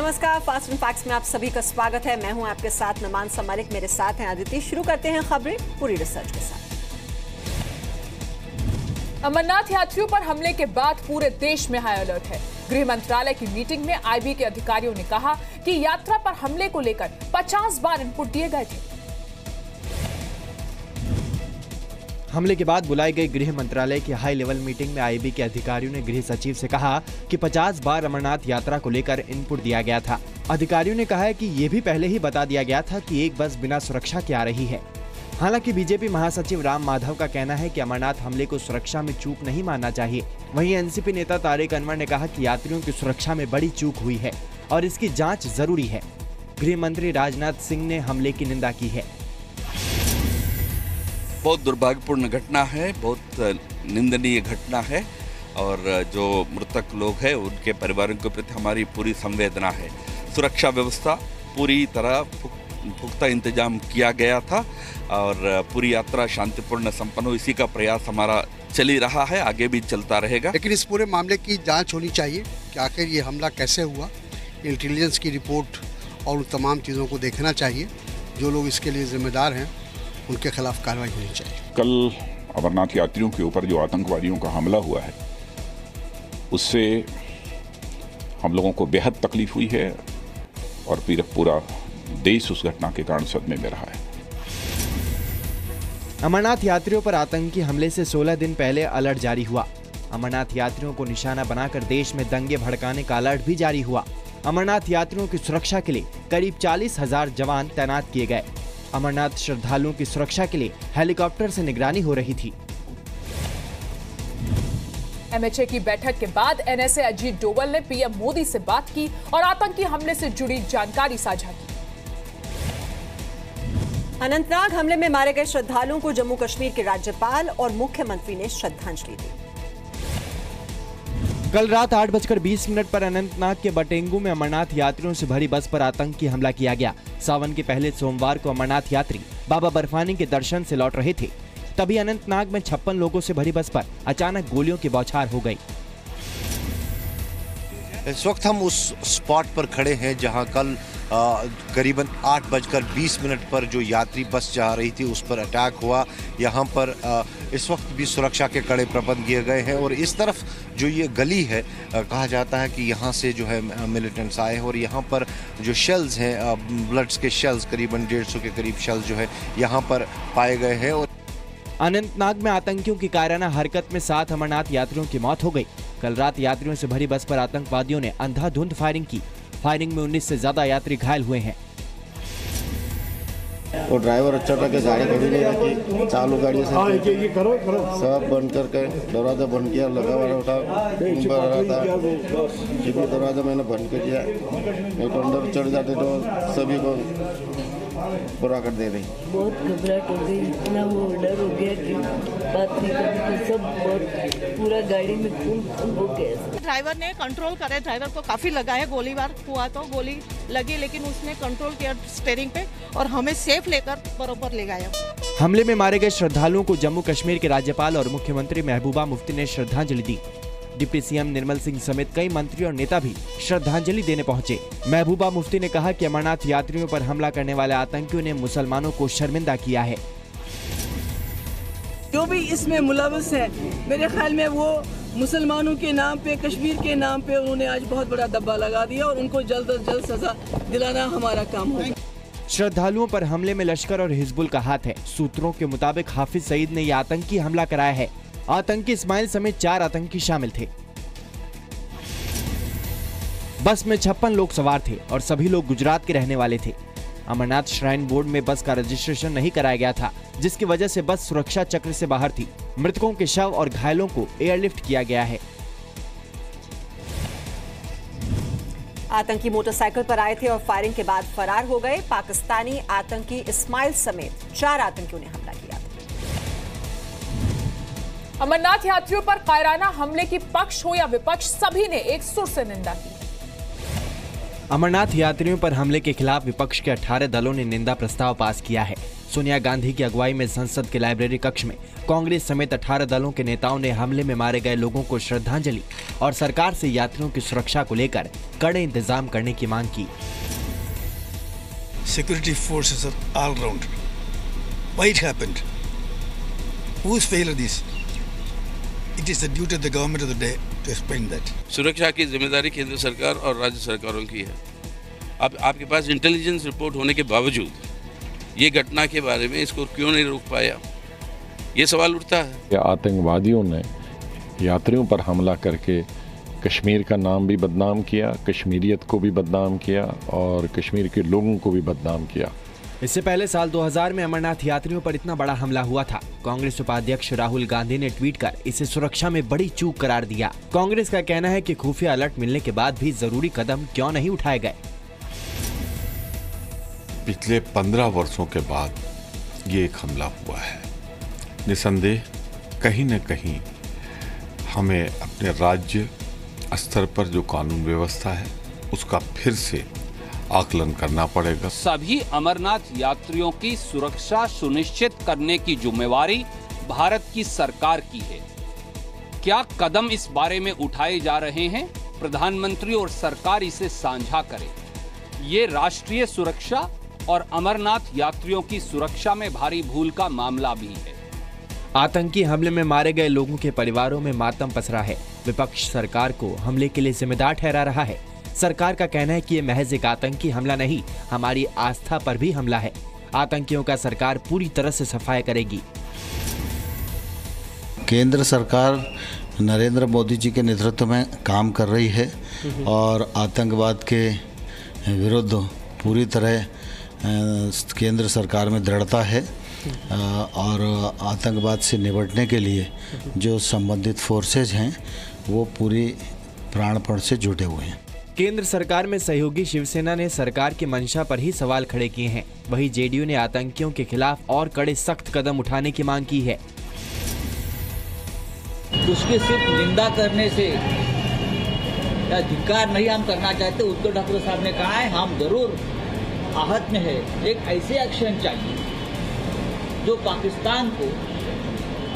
नमस्कार, fast and facts में आप सभी का स्वागत है। मैं हूं आपके साथ नमानसा मलिक, मेरे साथ हैं आदित्य। शुरू करते हैं खबरें पूरी रिसर्च के साथ। अमरनाथ यात्रियों पर हमले के बाद पूरे देश में हाई अलर्ट है। गृह मंत्रालय की मीटिंग में आईबी के अधिकारियों ने कहा कि यात्रा पर हमले को लेकर 50 बार इनपुट दिए गए थे। हमले के बाद बुलाई गई गृह मंत्रालय की हाई लेवल मीटिंग में आईबी के अधिकारियों ने गृह सचिव से कहा कि 50 बार अमरनाथ यात्रा को लेकर इनपुट दिया गया था। अधिकारियों ने कहा है कि ये भी पहले ही बता दिया गया था कि एक बस बिना सुरक्षा के आ रही है। हालांकि बीजेपी महासचिव राम माधव का कहना है कि अमरनाथ हमले को सुरक्षा में चूक नहीं मानना चाहिए। वहीं एनसीपी नेता तारिक अनवर ने कहा कि यात्रियों की सुरक्षा में बड़ी चूक हुई है और इसकी जाँच जरूरी है। गृह मंत्री राजनाथ सिंह ने हमले की निंदा की है। बहुत दुर्भाग्यपूर्ण घटना है, बहुत निंदनीय घटना है और जो मृतक लोग हैं उनके परिवारों के प्रति हमारी पूरी संवेदना है। सुरक्षा व्यवस्था पूरी तरह पुख्ता इंतजाम किया गया था और पूरी यात्रा शांतिपूर्ण संपन्न हो, इसी का प्रयास हमारा चल ही रहा है, आगे भी चलता रहेगा। लेकिन इस पूरे मामले की जांच होनी चाहिए कि आखिर ये हमला कैसे हुआ। इंटेलिजेंस की रिपोर्ट और उन तमाम चीज़ों को देखना चाहिए। जो लोग इसके लिए जिम्मेदार हैं उनके खिलाफ कार्रवाई होनी चाहिए। कल अमरनाथ यात्रियों के ऊपर जो आतंकवादियों का हमला हुआ है उससे हम लोगों को बेहद तकलीफ हुई है और फिर पूरा देश उस घटना के कारण सदमे में रहा है। अमरनाथ यात्रियों पर आतंकी हमले से 16 दिन पहले अलर्ट जारी हुआ। अमरनाथ यात्रियों को निशाना बनाकर देश में दंगे भड़काने का अलर्ट भी जारी हुआ। अमरनाथ यात्रियों की सुरक्षा के लिए करीब 40,000 जवान तैनात किए गए। अमरनाथ श्रद्धालुओं की सुरक्षा के लिए हेलीकॉप्टर से निगरानी हो रही थी। एमएचए की बैठक के बाद एनएसए अजीत डोवल ने पीएम मोदी से बात की और आतंकी हमले से जुड़ी जानकारी साझा की। अनंतनाग हमले में मारे गए श्रद्धालुओं को जम्मू कश्मीर के राज्यपाल और मुख्यमंत्री ने श्रद्धांजलि दी। कल रात 8:20 पर अनंतनाग के बटेंगू में अमरनाथ यात्रियों से भरी बस पर आतंकी हमला किया गया। सावन के पहले सोमवार को अमरनाथ यात्री बाबा बर्फानी के दर्शन से लौट रहे थे, तभी अनंतनाग में 56 लोगों से भरी बस पर अचानक गोलियों की बौछार हो गई। इस वक्त हम उस स्पॉट पर खड़े हैं जहां कल करीबन 8:20 पर जो यात्री बस जा रही थी उस पर अटैक हुआ। यहाँ पर इस वक्त भी सुरक्षा के कड़े प्रबंध किए गए हैं और इस तरफ जो ये गली है कहा जाता है कि यहाँ से जो है मिलिटेंट्स आए हैं और यहाँ पर जो शेल्स हैं, ब्लड्स के शेल्स, करीबन 150 के करीब शेल्स जो है यहाँ पर पाए गए हैं। और अनंतनाग में आतंकियों की कायराना हरकत में 7 अमरनाथ यात्रियों की मौत हो गई। कल रात यात्रियों से भरी बस पर आतंकवादियों ने अंधाधुंध फायरिंग की। फायरिंग में 19 से ज्यादा यात्री घायल हुए हैं। वो ड्राइवर अच्छा था कि गाड़ी कभी नहीं रखी, चालू गाड़ी से सब बंद करके दरवाजा बंद किया, लगा हुआ था, ऊपर आ रहा था, क्योंकि दरवाजा मैंने बंद कर दिया, नहीं तो अंदर चढ़ जाते तो सभी को बुरा कर दे रही। बहुत घबराहट हो गई, इतना वो डर हो गया कि बात नहीं करती, सब बहुत पूरा गाड़ी में खून हो गया। ड्राइवर ने कंट्रोल करे, ड्राइवर को काफी लगा है, गोलीबार हुआ तो गोली लगी, लेकिन उसने कंट्रोल किया स्टीयरिंग पे और हमें सेफ लेकर बरोबर ले गया। हमले में मारे गए श्रद्धालुओं को जम्मू कश्मीर के राज्यपाल और मुख्यमंत्री महबूबा मुफ्ती ने श्रद्धांजलि दी। डिप्टी सीएम निर्मल सिंह समेत कई मंत्री और नेता भी श्रद्धांजलि देने पहुंचे। महबूबा मुफ्ती ने कहा कि अमरनाथ यात्रियों पर हमला करने वाले आतंकियों ने मुसलमानों को शर्मिंदा किया है। जो भी इसमें मुलविस है, मेरे ख्याल में वो मुसलमानों के नाम पे, कश्मीर के नाम पे उन्होंने आज बहुत बड़ा दब्बा लगा दिया और उनको जल्द से जल्द सजा दिलाना हमारा काम होगा। श्रद्धालुओं पर हमले में लश्कर और हिजबुल का हाथ है। सूत्रों के मुताबिक हाफिज सईद ने यह आतंकी हमला कराया है। आतंकी इस्माइल समेत 4 आतंकी शामिल थे। बस में 56 लोग सवार थे और सभी लोग गुजरात के रहने वाले थे। अमरनाथ श्राइन बोर्ड में बस का रजिस्ट्रेशन नहीं कराया गया था, जिसकी वजह से बस सुरक्षा चक्र से बाहर थी। मृतकों के शव और घायलों को एयरलिफ्ट किया गया है। आतंकी मोटरसाइकिल पर आए थे और फायरिंग के बाद फरार हो गए। पाकिस्तानी आतंकी इस्माइल समेत 4 आतंकियों ने हमला किया। अमरनाथ यात्रियों पर कायराना हमले की पक्ष हो या विपक्ष, सभी ने एक सुर से निंदा की। अमरनाथ यात्रियों पर हमले के खिलाफ विपक्ष के 18 दलों ने निंदा प्रस्ताव पास किया है। सोनिया गांधी की अगुवाई में संसद के लाइब्रेरी कक्ष में कांग्रेस समेत 18 दलों के नेताओं ने हमले में मारे गए लोगों को श्रद्धांजलि और सरकार से यात्रियों की सुरक्षा को लेकर कड़े इंतजाम करने की मांग की। Security forces are all around. Why it happened? Whose failure is? It is the duty of the government of the day to explain that. सुरक्षा की जिम्मेदारी केंद्र सरकार और राज्य सरकारों की है। अब आपके पास इंटेलिजेंस रिपोर्ट होने के बावजूद ये घटना के बारे में इसको क्यों नहीं रोक पाया, ये सवाल उठता है। आतंकवादियों ने यात्रियों पर हमला करके कश्मीर का नाम भी बदनाम किया, कश्मीरियत को भी बदनाम किया और कश्मीर के लोगों को भी बदनाम किया। इससे पहले साल 2000 में अमरनाथ यात्रियों पर इतना बड़ा हमला हुआ था। कांग्रेस उपाध्यक्ष राहुल गांधी ने ट्वीट कर इसे सुरक्षा में बड़ी चूक करार दिया। कांग्रेस का कहना है कि खुफिया अलर्ट मिलने के बाद भी जरूरी कदम क्यों नहीं उठाए गए। पिछले 15 वर्षों के बाद ये एक हमला हुआ है। निसंदेह कहीं न कहीं हमें अपने राज्य स्तर पर जो कानून व्यवस्था है उसका फिर से आकलन करना पड़ेगा। सभी अमरनाथ यात्रियों की सुरक्षा सुनिश्चित करने की जिम्मेवारी भारत की सरकार की है। क्या कदम इस बारे में उठाए जा रहे हैं? प्रधानमंत्री और सरकार इसे साझा करें। ये राष्ट्रीय सुरक्षा और अमरनाथ यात्रियों की सुरक्षा में भारी भूल का मामला भी है। आतंकी हमले में मारे गए लोगों के परिवारों में मातम पसरा है। विपक्ष सरकार को हमले के लिए जिम्मेदार ठहरा रहा है। सरकार का कहना है कि ये महज एक आतंकी हमला नहीं, हमारी आस्था पर भी हमला है। आतंकियों का सरकार पूरी तरह से सफाई करेगी। केंद्र सरकार नरेंद्र मोदी जी के नेतृत्व में काम कर रही है और आतंकवाद के विरुद्ध पूरी तरह केंद्र सरकार में दृढ़ता है और आतंकवाद से निपटने के लिए जो संबंधित फोर्सेज हैं वो पूरी प्राणपण से जुटे हुए हैं। केंद्र सरकार में सहयोगी शिवसेना ने सरकार की मंशा पर ही सवाल खड़े किए हैं। वहीं जेडीयू ने आतंकियों के खिलाफ और कड़े सख्त कदम उठाने की मांग की है। उसकी सिर्फ निंदा करने से या धिक्कार नहीं हम करना चाहते। उद्धव ठाकरे साहब ने कहा है हम जरूर आहत में है। एक ऐसे एक्शन चाहिए जो पाकिस्तान को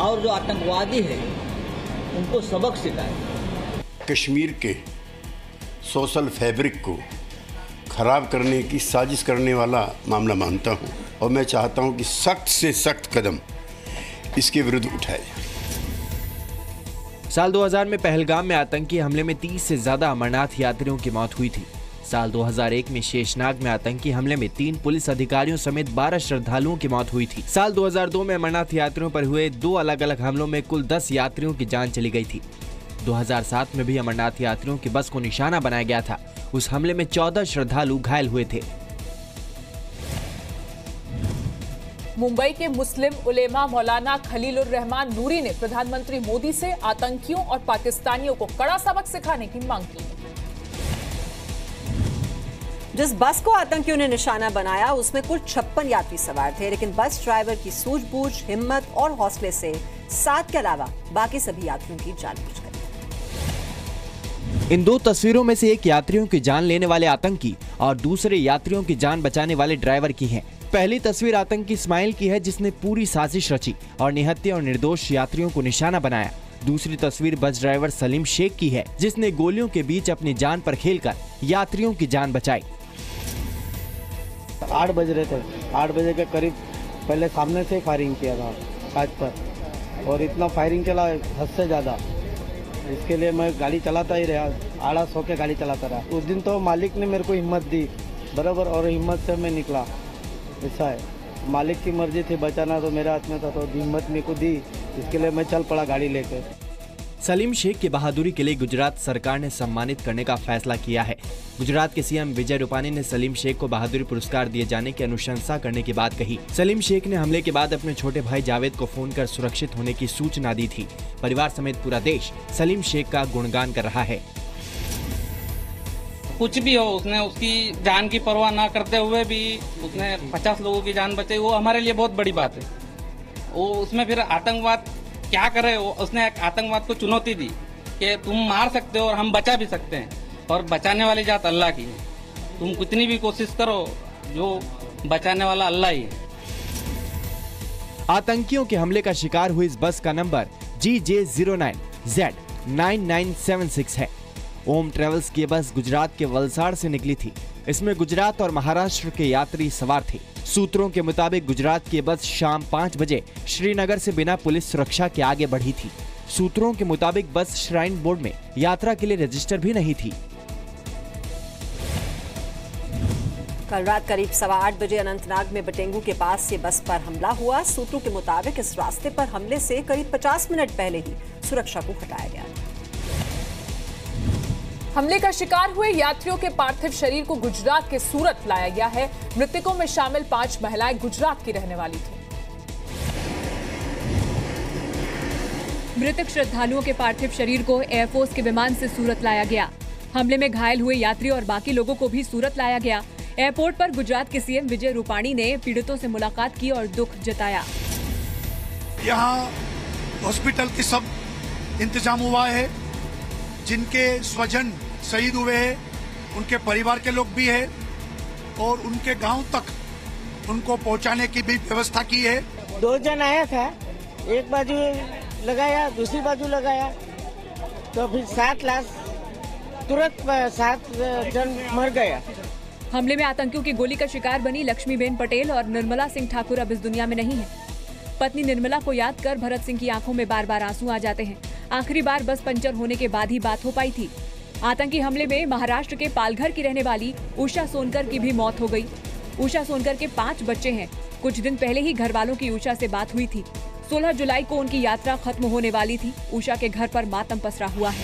और जो आतंकवादी है उनको सबक सिखाए। कश्मीर के सोशल फैब्रिक को खराब करने की साजिश करने वाला मामला मानता हूं और मैं चाहता हूं कि सख्त से सख्त कदम इसके विरुद्ध उठाए जाए। साल 2000 में पहलगाम में आतंकी हमले में 30 से ज्यादा अमरनाथ यात्रियों की मौत हुई थी। साल 2001 में शेषनाग में आतंकी हमले में 3 पुलिस अधिकारियों समेत 12 श्रद्धालुओं की मौत हुई थी। साल 2002 में अमरनाथ यात्रियों पर हुए 2 अलग अलग हमलों में कुल 10 यात्रियों की जान चली गई थी। 2007 में भी अमरनाथ यात्रियों की बस को निशाना बनाया गया था। उस हमले में 14 श्रद्धालु घायल हुए थे। मुंबई के मुस्लिम उलेमा मौलाना खलीलुर रहमान नूरी ने प्रधानमंत्री मोदी से आतंकियों और पाकिस्तानियों को कड़ा सबक सिखाने की मांग की। जिस बस को आतंकियों ने निशाना बनाया उसमें कुल 56 यात्री सवार थे, लेकिन बस ड्राइवर की सूझबूझ, हिम्मत और हौसले से 7 के अलावा बाकी सभी यात्रियों की जान बच गई। इन 2 तस्वीरों में से एक यात्रियों की जान लेने वाले आतंकी और दूसरे यात्रियों की जान बचाने वाले ड्राइवर की है। पहली तस्वीर आतंकी इस्माइल की है जिसने पूरी साजिश रची और निहत्थे और निर्दोष यात्रियों को निशाना बनाया। दूसरी तस्वीर बस ड्राइवर सलीम शेख की है जिसने गोलियों के बीच अपनी जान पर खेलकर यात्रियों की जान बचाई। 8 बज रहे थे, 8 बजे के करीब पहले सामने से फायरिंग किया था कांच पर और इतना फायरिंग चला हद से ज़्यादा। इसके लिए मैं गाड़ी चलाता ही रहा, आड़ा सो के गाड़ी चलाता रहा। उस दिन तो मालिक ने मेरे को हिम्मत दी बराबर और हिम्मत से मैं निकला। ऐसा है, मालिक की मर्जी थी, बचाना तो मेरे हाथ में था, तो हिम्मत मेरे को दी, इसके लिए मैं चल पड़ा गाड़ी लेकर। सलीम शेख की बहादुरी के लिए गुजरात सरकार ने सम्मानित करने का फैसला किया है। गुजरात के सीएम विजय रूपानी ने सलीम शेख को बहादुरी पुरस्कार दिए जाने की अनुशंसा करने की बात कही। सलीम शेख ने हमले के बाद अपने छोटे भाई जावेद को फोन कर सुरक्षित होने की सूचना दी थी। परिवार समेत पूरा देश सलीम शेख का गुणगान कर रहा है। कुछ भी हो, उसने उसकी जान की परवाह ना करते हुए भी उसने 50 लोगों की जान बचाई, वो हमारे लिए बहुत बड़ी बात है। वो उसमें फिर आतंकवाद क्या करे, उसने आतंकवाद को चुनौती दी कि तुम मार सकते हो और हम बचा भी सकते हैं, और बचाने वाली जात अल्लाह की है। तुम कितनी भी कोशिश करो, जो बचाने वाला अल्लाह ही है। आतंकियों के हमले का शिकार हुई इस बस का नंबर GJ09Z9976 है। ओम ट्रेवल्स की बस गुजरात के वलसाड़ से निकली थी। इसमें गुजरात और महाराष्ट्र के यात्री सवार थे। सूत्रों के मुताबिक गुजरात की बस शाम 5 बजे श्रीनगर से बिना पुलिस सुरक्षा के आगे बढ़ी थी। सूत्रों के मुताबिक बस श्राइन बोर्ड में यात्रा के लिए रजिस्टर भी नहीं थी। कल रात करीब 8:15 बजे अनंतनाग में बटेंगू के पास से बस पर हमला हुआ। सूत्रों के मुताबिक इस रास्ते पर हमले से करीब 50 मिनट पहले ही सुरक्षा को हटाया गया। हमले का शिकार हुए यात्रियों के पार्थिव शरीर को गुजरात के सूरत लाया गया है। मृतकों में शामिल 5 महिलाएं गुजरात की रहने वाली थी। मृतक श्रद्धालुओं के पार्थिव शरीर को एयरफोर्स के विमान से सूरत लाया गया। हमले में घायल हुए यात्री और बाकी लोगों को भी सूरत लाया गया। एयरपोर्ट पर गुजरात के सीएम विजय रूपाणी ने पीड़ितों से मुलाकात की और दुख जताया। यहाँ हॉस्पिटल की सब इंतजाम हुआ है। जिनके स्वजन शहीद हुए हैं उनके परिवार के लोग भी हैं और उनके गांव तक उनको पहुंचाने की भी व्यवस्था की है। 2 जन आया था, एक बाजू लगाया, दूसरी बाजू लगाया, तो फिर 7 लाख तुरंत 7 जन मर गया। हमले में आतंकियों की गोली का शिकार बनी लक्ष्मीबेन पटेल और निर्मला सिंह ठाकुर अब इस दुनिया में नहीं है। पत्नी निर्मला को याद कर भरत सिंह की आंखों में बार बार आंसू आ जाते हैं। आखिरी बार बस पंचर होने के बाद ही बात हो पाई थी। आतंकी हमले में महाराष्ट्र के पालघर की रहने वाली उषा सोनकर की भी मौत हो गई। उषा सोनकर के 5 बच्चे हैं। कुछ दिन पहले ही घर वालों की उषा से बात हुई थी। 16 जुलाई को उनकी यात्रा खत्म होने वाली थी। उषा के घर पर मातम पसरा हुआ है।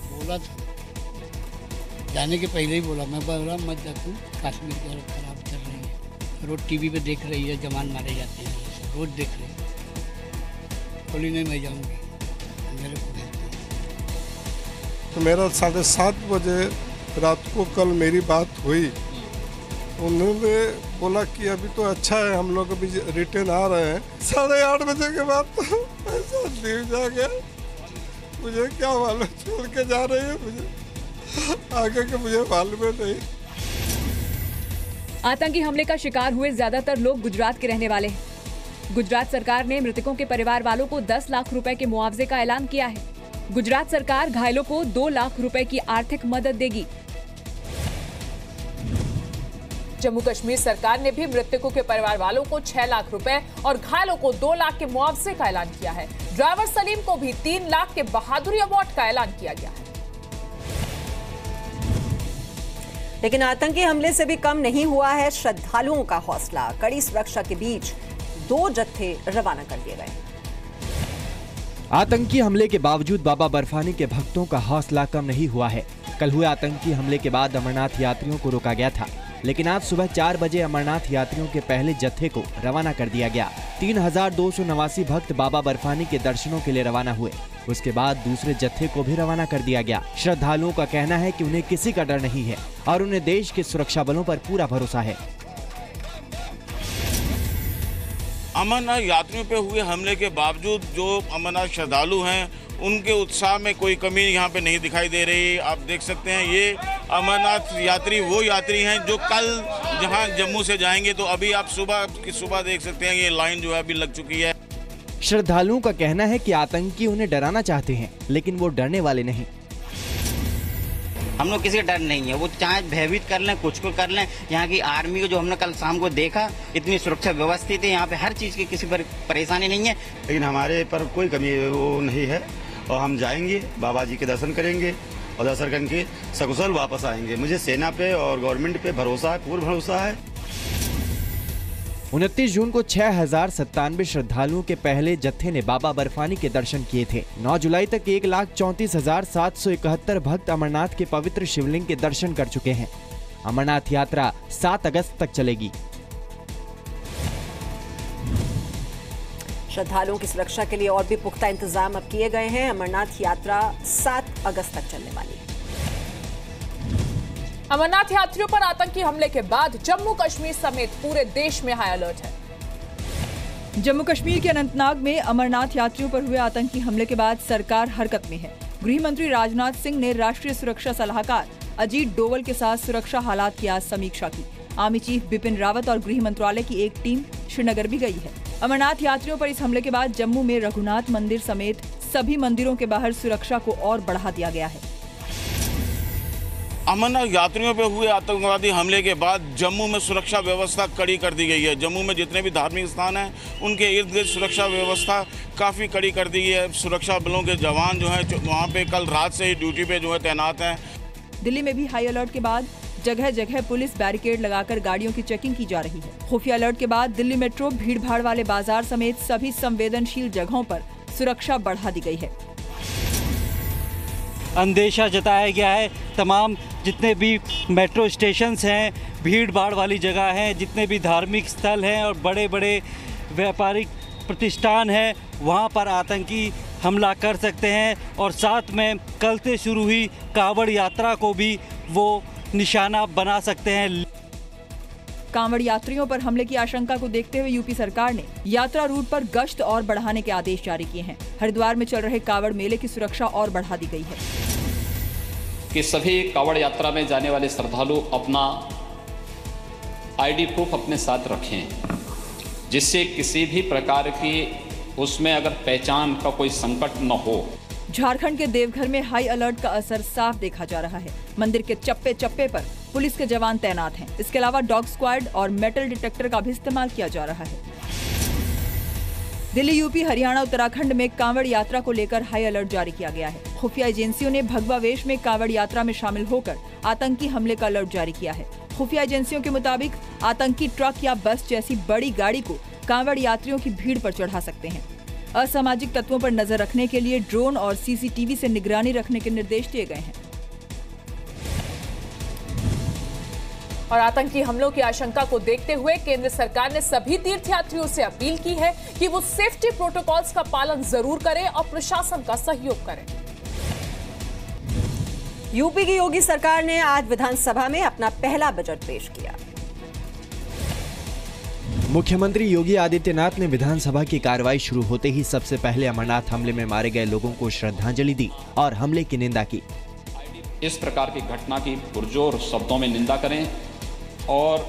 बोला जाने के पहले ही बोला, मैं बोला मत जा तू, कश्मीर की हालत खराब चल रही है। रोज टीवी पे देख रही है, जवान मारे जाते हैं, रोज देख रहे हैं। बोली नहीं मैं जाऊंगी, मेरे को तो मेरा 7:30 बजे रात को कल मेरी बात हुई। उन्होंने बोला कि अभी तो अच्छा है, हम लोग अभी रिटर्न आ रहे हैं। 8:30 बजे के बाद तो ऐसा लीव जा गया। मुझे क्या मालूम, छोड़ के जा रही है, मुझे आगे के मुझे मालूम नहीं। आतंकी हमले का शिकार हुए ज्यादातर लोग गुजरात के रहने वाले हैं। गुजरात सरकार ने मृतकों के परिवार वालों को 10 लाख रुपए के मुआवजे का ऐलान किया है। गुजरात सरकार घायलों को 2 लाख रुपए की आर्थिक मदद देगी। जम्मू कश्मीर सरकार ने भी मृतकों के परिवार वालों को 6 लाख रुपए और घायलों को 2 लाख के मुआवजे का ऐलान किया है। ड्राइवर सलीम को भी 3 लाख के बहादुरी अवार्ड का ऐलान किया गया है। लेकिन आतंकी हमले से भी कम नहीं हुआ है श्रद्धालुओं का हौसला। कड़ी सुरक्षा के बीच 2 जत्थे रवाना कर दिए गए। आतंकी हमले के बावजूद बाबा बर्फानी के भक्तों का हौसला कम नहीं हुआ है। कल हुए आतंकी हमले के बाद अमरनाथ यात्रियों को रोका गया था, लेकिन आज सुबह 4 बजे अमरनाथ यात्रियों के पहले जत्थे को रवाना कर दिया गया। 3289 भक्त बाबा बर्फानी के दर्शनों के लिए रवाना हुए। उसके बाद दूसरे जत्थे को भी रवाना कर दिया गया। श्रद्धालुओं का कहना है कि उन्हें किसी का डर नहीं है और उन्हें देश के सुरक्षा बलों पर पूरा भरोसा है। अमरनाथ यात्रियों पे हुए हमले के बावजूद जो अमरनाथ श्रद्धालु हैं उनके उत्साह में कोई कमी यहाँ पे नहीं दिखाई दे रही। आप देख सकते हैं ये अमरनाथ यात्री वो यात्री हैं जो कल जहाँ जम्मू से जाएंगे, तो अभी आप सुबह देख सकते हैं ये लाइन जो है अभी लग चुकी है। श्रद्धालुओं का कहना है कि आतंकी उन्हें डराना चाहते हैं, लेकिन वो डरने वाले नहीं। हम लोग किसी का डर नहीं है, वो चाहे भयभीत कर लें, कुछ को कर लें। यहाँ की आर्मी को जो हमने कल शाम को देखा, इतनी सुरक्षा व्यवस्थित है, यहाँ पे हर चीज की किसी पर परेशानी नहीं है। लेकिन हमारे पर कोई कमी वो नहीं है और हम जाएंगे, बाबा जी के दर्शन करेंगे और दर्शन करके सकुशल वापस आएंगे। मुझे सेना पे और गवर्नमेंट पे भरोसा है, पूर्ण भरोसा है। 29 जून को 6097 श्रद्धालुओं के पहले जत्थे ने बाबा बर्फानी के दर्शन किए थे। 9 जुलाई तक 1,34,771 भक्त अमरनाथ के पवित्र शिवलिंग के दर्शन कर चुके हैं। अमरनाथ यात्रा 7 अगस्त तक चलेगी। श्रद्धालुओं की सुरक्षा के लिए और भी पुख्ता इंतजाम अब किए गए हैं। अमरनाथ यात्रा 7 अगस्त तक चलने वाली है। अमरनाथ यात्रियों पर आतंकी हमले के बाद जम्मू कश्मीर समेत पूरे देश में हाई अलर्ट है। जम्मू कश्मीर के अनंतनाग में अमरनाथ यात्रियों पर हुए आतंकी हमले के बाद सरकार हरकत में है। गृह मंत्री राजनाथ सिंह ने राष्ट्रीय सुरक्षा सलाहकार अजीत डोवल के साथ सुरक्षा हालात की आज समीक्षा की। आर्मी चीफ बिपिन रावत और गृह मंत्रालय की एक टीम श्रीनगर भी गई है। अमरनाथ यात्रियों पर इस हमले के बाद जम्मू में रघुनाथ मंदिर समेत सभी मंदिरों के बाहर सुरक्षा को और बढ़ा दिया गया है। अमरनाथ यात्रियों पर हुए आतंकवादी हमले के बाद जम्मू में सुरक्षा व्यवस्था कड़ी कर दी गई है। जम्मू में जितने भी धार्मिक स्थान हैं उनके इर्द गिर्द सुरक्षा व्यवस्था काफ़ी कड़ी कर दी गई है। सुरक्षा बलों के जवान जो हैं वहाँ पे कल रात से ही ड्यूटी पे जो है तैनात हैं। दिल्ली में भी हाई अलर्ट के बाद जगह जगह पुलिस बैरिकेड लगाकर गाड़ियों की चेकिंग की जा रही है। खुफिया अलर्ट के बाद दिल्ली मेट्रो, भीड़ भाड़ वाले बाजार समेत सभी संवेदनशील जगहों पर सुरक्षा बढ़ा दी गई है। अंदेशा जताया गया है तमाम जितने भी मेट्रो स्टेशंस हैं, भीड़ भाड़ वाली जगह हैं, जितने भी धार्मिक स्थल हैं और बड़े बड़े व्यापारिक प्रतिष्ठान हैं, वहाँ पर आतंकी हमला कर सकते हैं। और साथ में कल से शुरू हुई कांवड़ यात्रा को भी वो निशाना बना सकते हैं। कांवड़ यात्रियों पर हमले की आशंका को देखते हुए यूपी सरकार ने यात्रा रूट पर गश्त और बढ़ाने के आदेश जारी किए हैं। हरिद्वार में चल रहे कांवड़ मेले की सुरक्षा और बढ़ा दी गई है कि सभी कांवड़ यात्रा में जाने वाले श्रद्धालु अपना आईडी प्रूफ अपने साथ रखें, जिससे किसी भी प्रकार की उसमें अगर पहचान का कोई संकट न हो। झारखंड के देवघर में हाई अलर्ट का असर साफ देखा जा रहा है। मंदिर के चप्पे चप्पे पर पुलिस के जवान तैनात हैं। इसके अलावा डॉग स्क्वाड और मेटल डिटेक्टर का भी इस्तेमाल किया जा रहा है। दिल्ली, यूपी, हरियाणा, उत्तराखंड में कांवड़ यात्रा को लेकर हाई अलर्ट जारी किया गया है। खुफिया एजेंसियों ने भगवा वेश में कांवड़ यात्रा में शामिल होकर आतंकी हमले का अलर्ट जारी किया है। खुफिया एजेंसियों के मुताबिक आतंकी ट्रक या बस जैसी बड़ी गाड़ी को कांवड़ यात्रियों की भीड़ पर चढ़ा सकते हैं। असामाजिक तत्वों पर नजर रखने के लिए ड्रोन और सीसीटीवी से निगरानी रखने के निर्देश दिए गए हैं। और आतंकी हमलों की आशंका को देखते हुए केंद्र सरकार ने सभी तीर्थयात्रियों से अपील की है कि वो सेफ्टी प्रोटोकॉल्स का पालन जरूर करें और प्रशासन का सहयोग करें। यूपी की योगी सरकार ने आज विधानसभा में अपना पहला बजट पेश किया। मुख्यमंत्री योगी आदित्यनाथ ने विधानसभा की कार्रवाई शुरू होते ही सबसे पहले अमरनाथ हमले में मारे गए लोगों को श्रद्धांजलि दी और हमले की निंदा की। इस प्रकार की घटना की पुरजोर शब्दों में निंदा करें और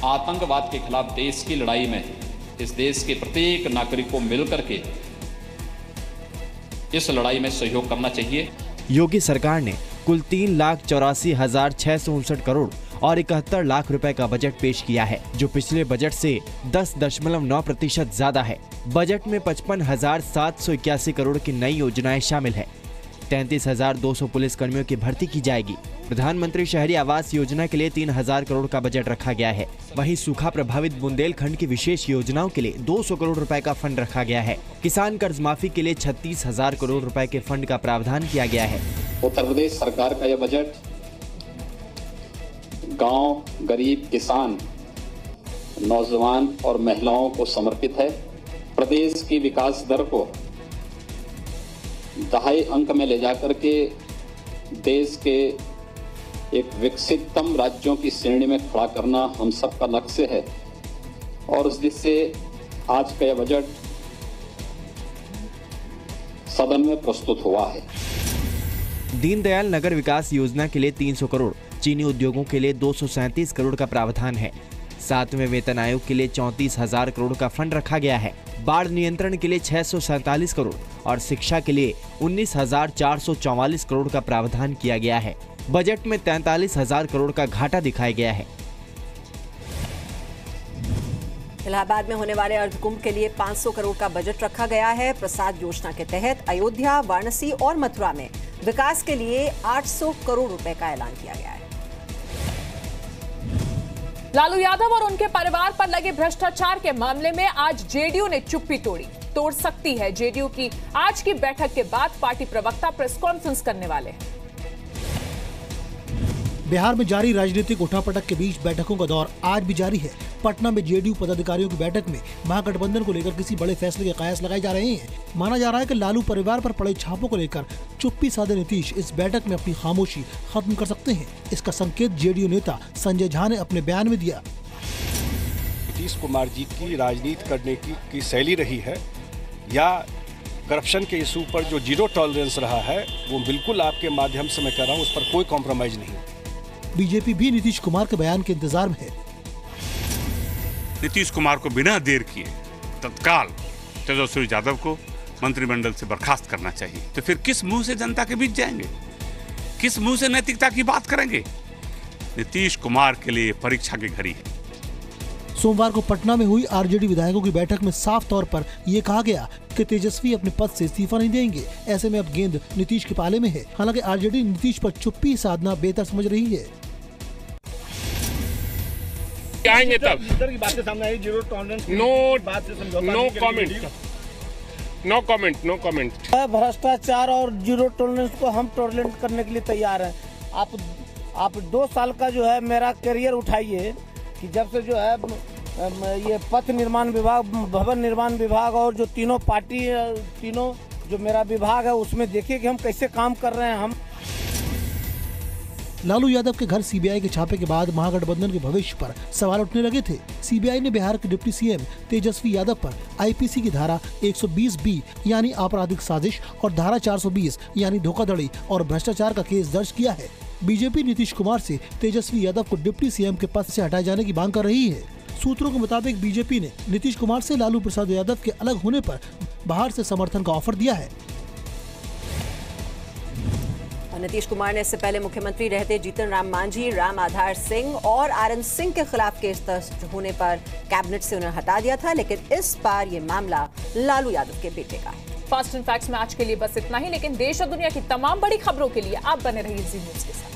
आतंकवाद के खिलाफ देश की लड़ाई में इस देश के प्रत्येक नागरिक को मिलकर के इस लड़ाई में सहयोग करना चाहिए। योगी सरकार ने कुल 3,84,659 करोड़ और 71 लाख रुपए का बजट पेश किया है, जो पिछले बजट से 10.9% ज्यादा है। बजट में 55,781 करोड़ की नई योजनाएं शामिल है। 33,200 पुलिस कर्मियों की भर्ती की जाएगी। प्रधानमंत्री शहरी आवास योजना के लिए 3,000 करोड़ का बजट रखा गया है। वहीं सूखा प्रभावित बुंदेलखंड की विशेष योजनाओं के लिए 200 करोड़ रुपए का फंड रखा गया है। किसान कर्ज माफी के लिए 36,000 करोड़ रुपए के फंड का प्रावधान किया गया है। उत्तर प्रदेश सरकार का यह बजट गांव, गरीब, किसान, नौजवान और महिलाओं को समर्पित है। प्रदेश की विकास दर को 10 अंक में ले जाकर के देश के एक विकसिततम राज्यों की श्रेणी में खड़ा करना हम सबका लक्ष्य है और उस दिशा से आज का यह बजट सदन में प्रस्तुत हुआ है। दीनदयाल नगर विकास योजना के लिए 300 करोड़, चीनी उद्योगों के लिए 237 करोड़ का प्रावधान है। 7वें वेतन आयोग के लिए 34,000 करोड़ का फंड रखा गया है। बाढ़ नियंत्रण के लिए 647 करोड़ और शिक्षा के लिए 19,444 करोड़ का प्रावधान किया गया है। बजट में 43,000 करोड़ का घाटा दिखाया गया है। इलाहाबाद में होने वाले अर्धकुंभ के लिए 500 करोड़ का बजट रखा गया है। प्रसाद योजना के तहत अयोध्या, वाराणसी और मथुरा में विकास के लिए 800 करोड़ रुपए का ऐलान किया गया है। लालू यादव और उनके परिवार पर लगे भ्रष्टाचार के मामले में आज जेडीयू ने चुप्पी तोड़ सकती है। जेडीयू की आज की बैठक के बाद पार्टी प्रवक्ता प्रेस कॉन्फ्रेंस करने वाले हैं। बिहार में जारी राजनीतिक उठापटक के बीच बैठकों का दौर आज भी जारी है। पटना में जेडीयू पदाधिकारियों की बैठक में महागठबंधन को लेकर किसी बड़े फैसले के कयास लगाए जा रहे हैं। माना जा रहा है कि लालू परिवार पर पड़े छापों को लेकर चुप्पी साधे नीतीश इस बैठक में अपनी खामोशी खत्म कर सकते हैं। इसका संकेत जेडीयू नेता संजय झा ने अपने बयान में दिया। नीतीश कुमार जी की राजनीति करने की शैली रही है या करप्शन के इशू पर जो जीरो टॉलरेंस रहा है, वो बिल्कुल आपके माध्यम से मैं कह रहा हूँ, उस पर कोई कॉम्प्रोमाइज नहीं। बीजेपी भी नीतीश कुमार के बयान के इंतजार में है। नीतीश कुमार को बिना देर किए तत्काल तेजस्वी यादव को मंत्रिमंडल से बर्खास्त करना चाहिए। तो फिर किस मुंह से जनता के बीच जाएंगे, किस मुंह से नैतिकता की बात करेंगे? नीतीश कुमार के लिए परीक्षा की घड़ी है। सोमवार को पटना में हुई आरजेडी विधायकों की बैठक में साफ तौर पर ये कहा गया कि तेजस्वी अपने पद से इस्तीफा नहीं देंगे। ऐसे में अब गेंद नीतीश के पाले में है। हालांकि आरजेडी नीतीश पर चुप्पी साधना बेहतर समझ रही है। आएंगे तब की बातें सामने आई, जीरो टॉलरेंस, नो कमेंट। भ्रष्टाचार और जीरो टॉलरेंस को हम टॉलरेंट करने के लिए तैयार हैं। आप 2 साल का जो है मेरा करियर उठाइए कि जब से जो है ये पथ निर्माण विभाग, भवन निर्माण विभाग और जो तीनों जो मेरा विभाग है उसमें देखिए कि हम कैसे काम कर रहे हैं। हम लालू यादव के घर सीबीआई के छापे के बाद महागठबंधन के भविष्य पर सवाल उठने लगे थे। सीबीआई ने बिहार के डिप्टी सीएम तेजस्वी यादव पर आईपीसी की धारा 120B यानी आपराधिक साजिश और धारा 420 यानी धोखाधड़ी और भ्रष्टाचार का केस दर्ज किया है। बीजेपी नीतीश कुमार से तेजस्वी यादव को डिप्टी सीएम के पद से हटाए जाने की मांग कर रही है। सूत्रों के मुताबिक बीजेपी ने नीतीश कुमार से लालू प्रसाद यादव के अलग होने पर बाहर से समर्थन का ऑफर दिया है। नीतीश कुमार ने इससे पहले मुख्यमंत्री रहते जीतन राम मांझी, राम आधार सिंह और आरएन सिंह के खिलाफ केस दर्ज होने पर कैबिनेट से उन्हें हटा दिया था, लेकिन इस बार ये मामला लालू यादव के बेटे का है। फास्ट एंड फैक्ट्स में आज के लिए बस इतना ही, लेकिन देश और दुनिया की तमाम बड़ी खबरों के लिए आप बने रहिए जी न्यूज़ के साथ।